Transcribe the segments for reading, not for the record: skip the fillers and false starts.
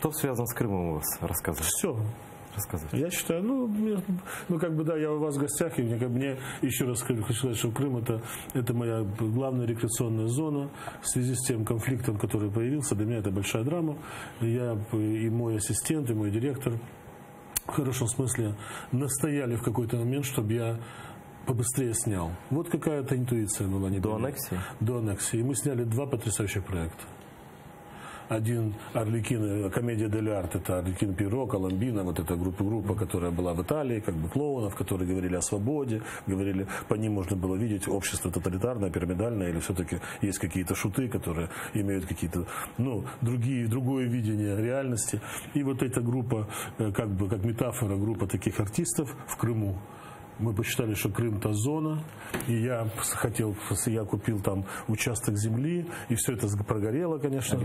Что связано с Крымом у вас? Рассказывайте. Все. Рассказывайте. Я считаю, да, я у вас в гостях, и мне еще раз хочу сказать, что Крым это моя главная рекреационная зона. В связи с тем конфликтом, который появился, для меня это большая драма. Я и мой ассистент, и мой директор в хорошем смысле настояли в какой-то момент, чтобы я побыстрее снял. Вот какая-то интуиция была. До аннексии? До аннексии. И мы сняли 2 потрясающих проекта. Один Арлекин, комедия дель арт, это Арлекин Пиро, Коломбина, вот эта группа, которая была в Италии, как бы клоунов, которые говорили о свободе, говорили, по ним можно было видеть, общество тоталитарное, пирамидальное, или все-таки есть какие-то шуты, которые имеют какие-то, другое видение реальности. И вот эта группа, как метафора, группа таких артистов в Крыму. Мы посчитали, что Крым – это зона, и я купил там участок земли, и все это прогорело, конечно,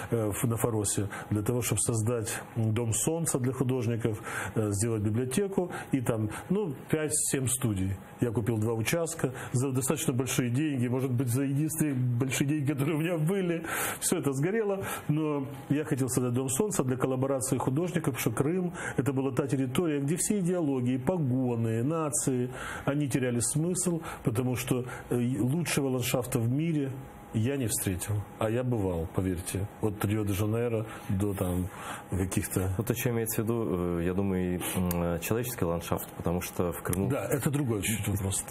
на Фаросе, для того, чтобы создать Дом солнца для художников, сделать библиотеку, и там, 5-7 студий. Я купил 2 участка за достаточно большие деньги, может быть, за единственные большие деньги, которые у меня были. Все это сгорело, но я хотел создать Дом солнца для коллаборации художников, потому что Крым – это была та территория, где все идеологии, погоны, нации, они теряли смысл, потому что лучшего ландшафта в мире я не встретил. А я бывал, поверьте, от Рио-де-Жанейро до там каких-то... То, что имеется в виду, я думаю, человеческий ландшафт, потому что в Крыму... Да, это другой чуть-чуть вопрос.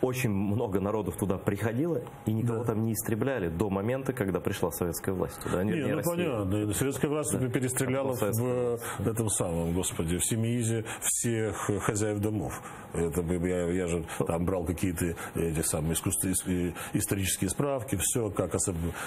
Очень много народов туда приходило, и никого там не истребляли до момента, когда пришла советская власть туда. Понятно. Советская власть перестреляла в этом самом, господи, в Семиизе всех хозяев домов. Я же там брал какие-то эти самые исторические справки, все, как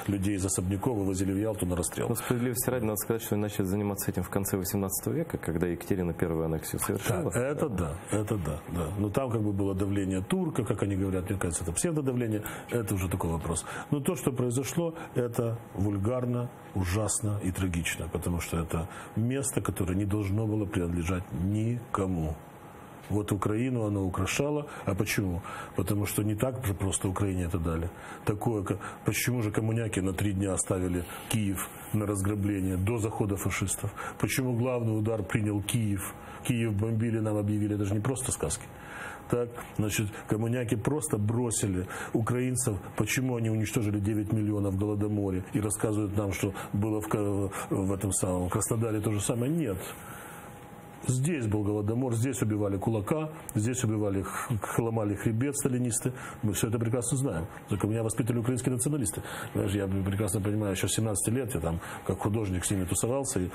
людей из особняков вывозили в Ялту на расстрел. Но справедливости ради, надо сказать, что они начали заниматься этим в конце 18 века, когда Екатерина первую аннексию совершила. Да, это да. Но там было давление турка, как они говорят, мне кажется, это псевдодавление, это уже такой вопрос. Но то, что произошло, это вульгарно, ужасно и трагично, потому что это место, которое не должно было принадлежать никому. Вот Украину она украшала. А почему? Потому что не так же просто Украине это дали. Почему же коммуняки на 3 дня оставили Киев на разграбление до захода фашистов? Почему главный удар принял Киев? Киев бомбили, нам объявили, это же не просто сказки. Так, значит, коммуняки просто бросили украинцев. Почему они уничтожили 9 миллионов в Голодоморе и рассказывают нам, что было в этом самом Краснодаре то же самое? Нет. Здесь был Голодомор, здесь убивали кулака, здесь ломали хребет сталинисты. Мы все это прекрасно знаем. Только меня воспитывали украинские националисты. Знаешь, я прекрасно понимаю, еще с 17 лет я там как художник с ними тусовался. И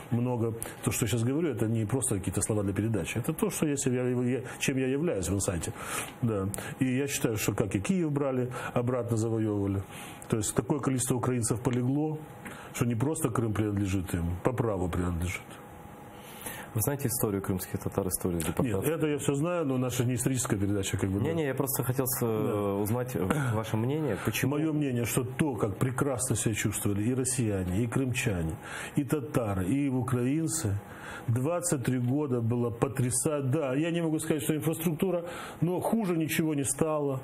то, что я сейчас говорю, это не просто какие-то слова для передачи. Это то, что чем я являюсь в инсайте. Да. И я считаю, что как и Киев брали, обратно завоевывали. То есть такое количество украинцев полегло, что не просто Крым принадлежит им, по праву принадлежит. Вы знаете историю крымских татар, историю депортации? Нет, это я все знаю, но наша не историческая передача. Я просто хотел узнать ваше мнение. Почему? Мое мнение, что то, как прекрасно себя чувствовали и россияне, и крымчане, и татары, и украинцы, 23 года было потрясающе. Да, я не могу сказать, что инфраструктура, но хуже ничего не стало.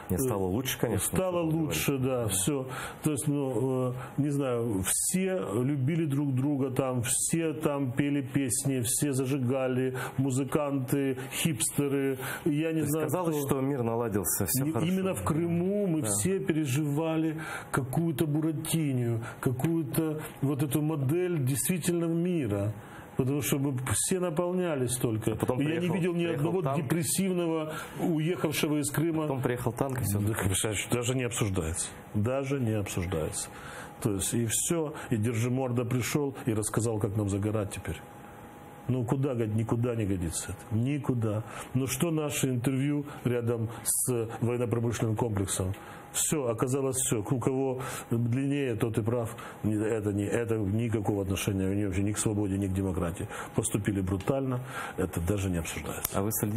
Не стало лучше, конечно. Стало лучше, да, все. То есть, не знаю, все любили друг друга там, все там пели песни, все зажигали, музыканты, хипстеры. Я не знаю. Казалось, что мир наладился, все хорошо. Именно в Крыму мы все переживали какую-то буратинию, какую-то вот эту модель действительного мира. Потому что мы все наполнялись только. Я не видел ни одного депрессивного, уехавшего из Крыма. Потом приехал танк, и все. Даже не обсуждается. Даже не обсуждается. То есть и все. И Держиморда пришел и рассказал, как нам загорать теперь. Куда, никуда не годится это. Никуда. Но что наше интервью рядом с военно-промышленным комплексом? Все, оказалось все. У кого длиннее, тот и прав. Это никакого отношения вообще ни к свободе, ни к демократии. Поступили брутально. Это даже не обсуждается. А вы следите